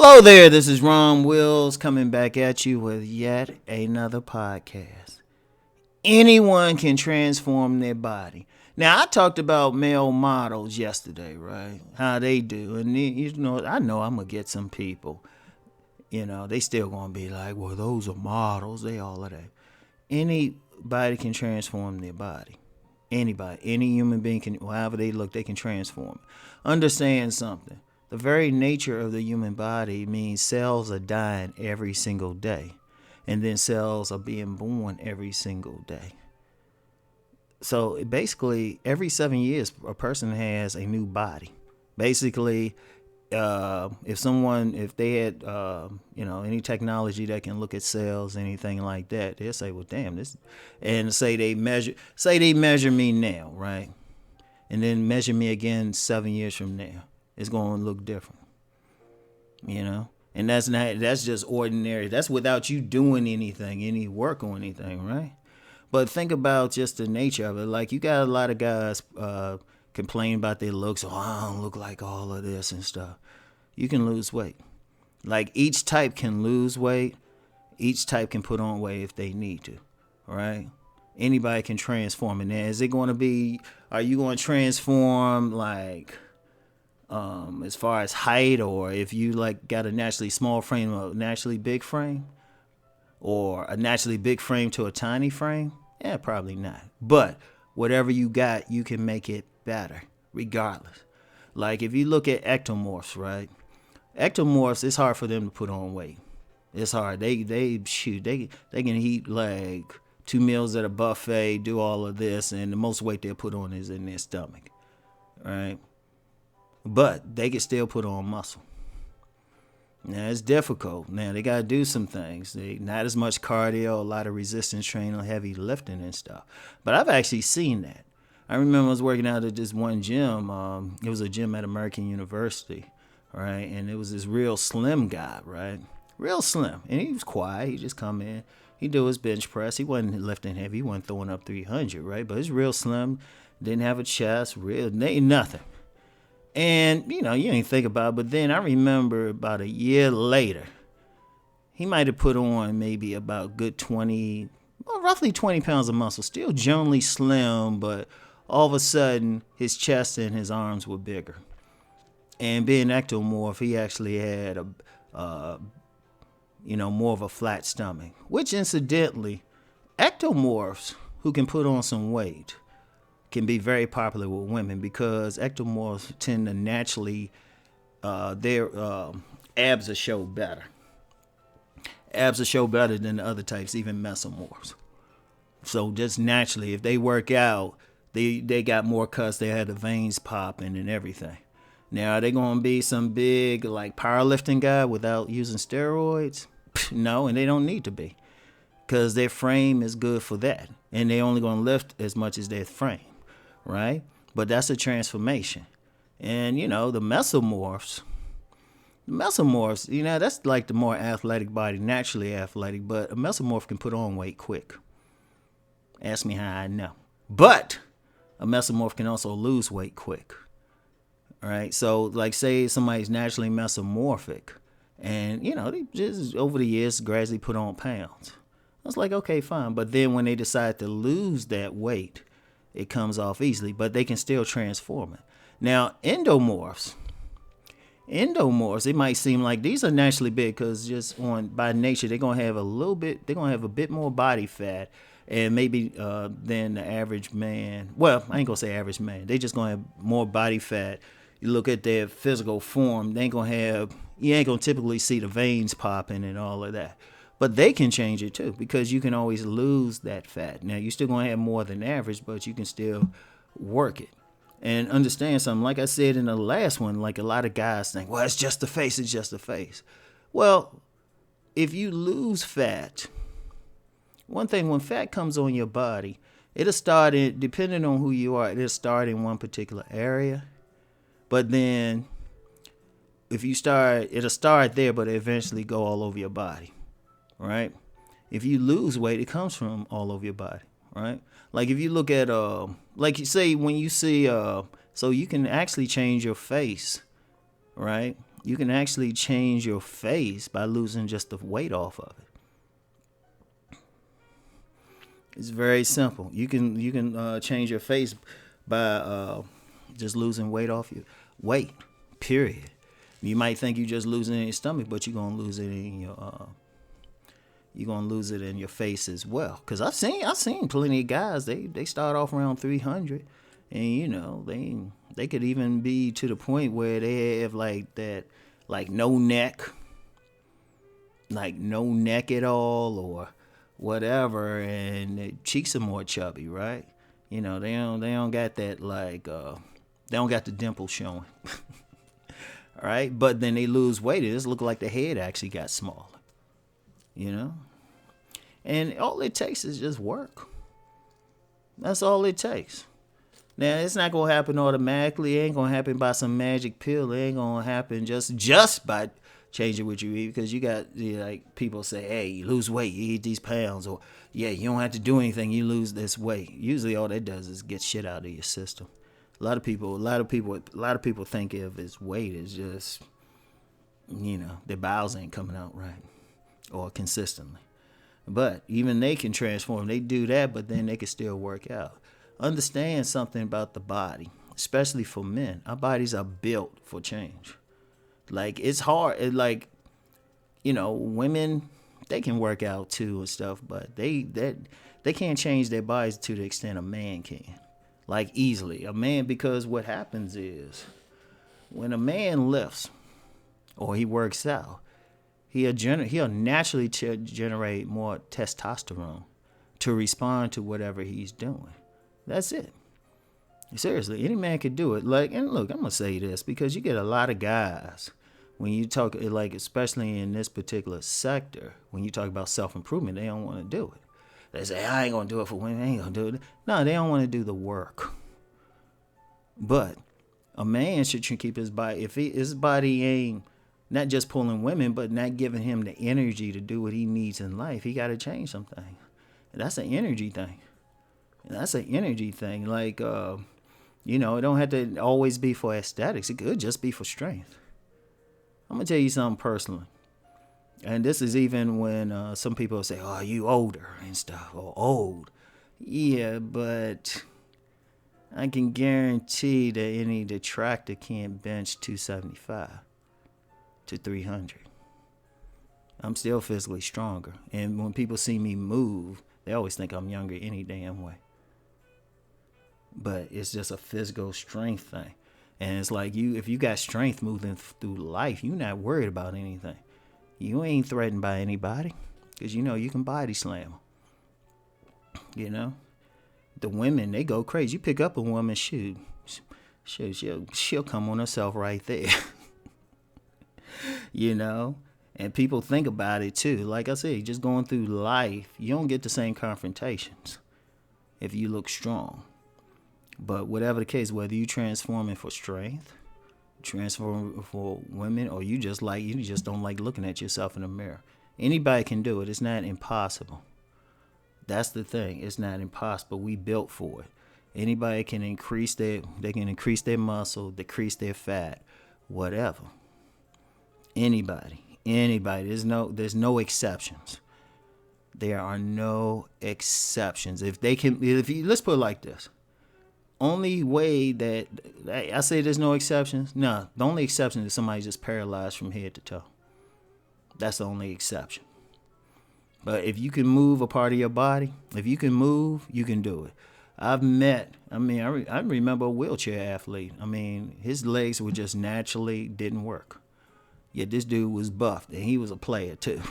Hello there, this is Rom Wills coming back at you with yet another podcast. Anyone can transform their body. Now, I talked about male models yesterday, right? How they do. And, I know I'm going to get some people. They still going to be like, well, those are models. They all of that. Anybody can transform their body. Anybody. Any human being can, however they look, they can transform. Understand something. The very nature of the human body means cells are dying every single day, and then cells are being born every single day. So basically, every 7 years, a person has a new body. Basically, if they had, any technology that can look at cells, anything like that, they'll say, well, damn, this, and say they measure me now, right? And then measure me again 7 years from now. It's going to look different, and that's just ordinary. That's without you doing anything, any work or anything, right? But think about just the nature of it. Like, you got a lot of guys complain about their looks. Oh, I don't look like all of this and stuff. You can lose weight. Like, each type can lose weight. Each type can put on weight if they need to, right? Anybody can transform. And then are you going to transform like, as far as height, or if you like got a naturally small frame, a naturally big frame, or a naturally big frame to a tiny frame? Yeah, probably not. But whatever you got, you can make it better regardless. Like, if you look at ectomorphs, right? Ectomorphs, it's hard for them to put on weight. It's hard. They can eat like 2 meals at a buffet, do all of this, and the most weight they'll put on is in their stomach, right? But they can still put on muscle. Now, it's difficult. Now, they got to do some things. Not as much cardio, a lot of resistance training, heavy lifting and stuff. But I've actually seen that. I remember I was working out at this one gym. It was a gym at American University, right? And it was this real slim guy, right? Real slim. And he was quiet. He just come in. He do his bench press. He wasn't lifting heavy. He wasn't throwing up 300, right? But he's real slim. Didn't have a chest. Nothing. And, you ain't think about it, but then I remember about a year later, he might have put on maybe about roughly 20 pounds of muscle. Still generally slim, but all of a sudden, his chest and his arms were bigger. And being ectomorph, he actually had more of a flat stomach. Which, incidentally, ectomorphs who can put on some weight can be very popular with women, because ectomorphs tend to naturally, their abs will show better. Abs will show better than the other types, even mesomorphs. So just naturally, if they work out, they got more cuts. They had the veins popping and everything. Now, are they going to be some big like powerlifting guy without using steroids? No, and they don't need to be, because their frame is good for that, and they're only going to lift as much as their frame. Right? But that's a transformation. And, the mesomorphs, that's like the more athletic body, naturally athletic, but a mesomorph can put on weight quick. Ask me how I know. But a mesomorph can also lose weight quick. All right? So, like, say somebody's naturally mesomorphic, and, they just over the years gradually put on pounds. I was like, okay, fine. But then when they decide to lose that weight, it comes off easily, but they can still transform it. Now, endomorphs, it might seem like these are naturally big, because just by nature, they're going to have a bit more body fat, and maybe than the average man. Well, I ain't going to say average man. They just going to have more body fat. You look at their physical form, you ain't going to typically see the veins popping and all of that. But they can change it too, because you can always lose that fat. Now, you're still going to have more than average, but you can still work it. And understand something, like I said in the last one, like a lot of guys think, well, it's just the face. Well, if you lose fat, one thing, when fat comes on your body, it'll start depending on who you are, it'll start in one particular area. But then, it'll start there, but eventually go all over your body. Right? If you lose weight, it comes from all over your body, right? Like, if you look at, like you say, when you see, so you can actually change your face, right? You can actually change your face by losing just the weight off of it. It's very simple. You can change your face by just losing weight off your weight. Period. You might think you're just losing it in your stomach, but you're gonna lose it in your face as well. Cause I've seen plenty of guys. They start off around 300, and they could even be to the point where they have no neck at all or whatever, and their cheeks are more chubby, right? They don't got that they don't got the dimple showing. All right, but then they lose weight. It just look like the head actually got smaller. And all it takes is just work. That's all it takes. Now, it's not going to happen automatically. It ain't going to happen by some magic pill. It ain't going to happen just by changing what you eat, because you got people say, hey, you lose weight, you eat these pounds, or yeah, you don't have to do anything, you lose this weight. Usually all that does is get shit out of your system. A lot of people think of as weight as just, their bowels ain't coming out right or consistently. But even they can transform. They do that, but then they can still work out. Understand something about the body, especially for men. Our bodies are built for change. It's hard. Women, they can work out too and stuff, but they can't change their bodies to the extent a man can. Easily. A man, because what happens is when a man lifts or he works out, he'll naturally generate more testosterone to respond to whatever he's doing. That's it. Seriously, any man could do it. And look, I'm gonna say this because you get a lot of guys when you talk, especially in this particular sector, when you talk about self-improvement, they don't want to do it. They say, I ain't gonna do it for women. I ain't gonna do it. No, they don't want to do the work. But a man should keep his body. If his body ain't not just pulling women, but not giving him the energy to do what he needs in life, he got to change something. And that's an energy thing. It don't have to always be for aesthetics. It could just be for strength. I'm gonna tell you something personally. And this is even when some people say, oh, you older and stuff, or old. Yeah, but I can guarantee that any detractor can't bench 275 to 300. I'm still physically stronger. And when people see me move, they always think I'm younger any damn way. But it's just a physical strength thing. And it's like if you got strength moving through life, you're not worried about anything. You ain't threatened by anybody because you can body slam them. The women, they go crazy. You pick up a woman, she'll come on herself right there. And people think about it too. Like I said, just going through life, you don't get the same confrontations if you look strong. But whatever the case, whether you transforming for strength, transform for women, or you just don't like looking at yourself in the mirror. Anybody can do it. It's not impossible. That's the thing. It's not impossible. We built for it. Anybody can increase their muscle, decrease their fat, whatever. Anybody. There's no exceptions. There are no exceptions. Let's put it like this. Only way that I say there's no exceptions. No, the only exception is somebody just paralyzed from head to toe. That's the only exception. But if you can move a part of your body, if you can move, you can do it. I remember a wheelchair athlete. His legs were just naturally didn't work. Yet this dude was buffed, and he was a player too.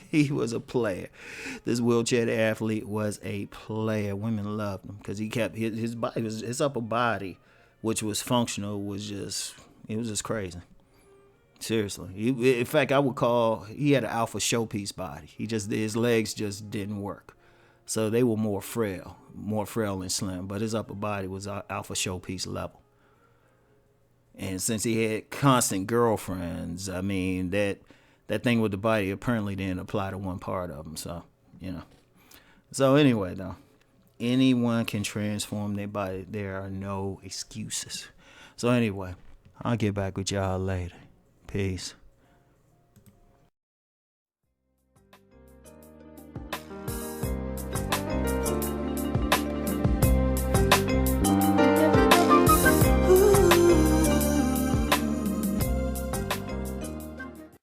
He was a player. This wheelchair athlete was a player. Women loved him because he kept his body, his upper body, which was functional, it was just crazy. Seriously. In fact, I would call, he had an alpha showpiece body. His legs just didn't work. So they were more frail and slim, but his upper body was alpha showpiece level. And since he had constant girlfriends, that thing with the body apparently didn't apply to one part of him. So, So anyway, though, anyone can transform their body. There are no excuses. So anyway, I'll get back with y'all later. Peace.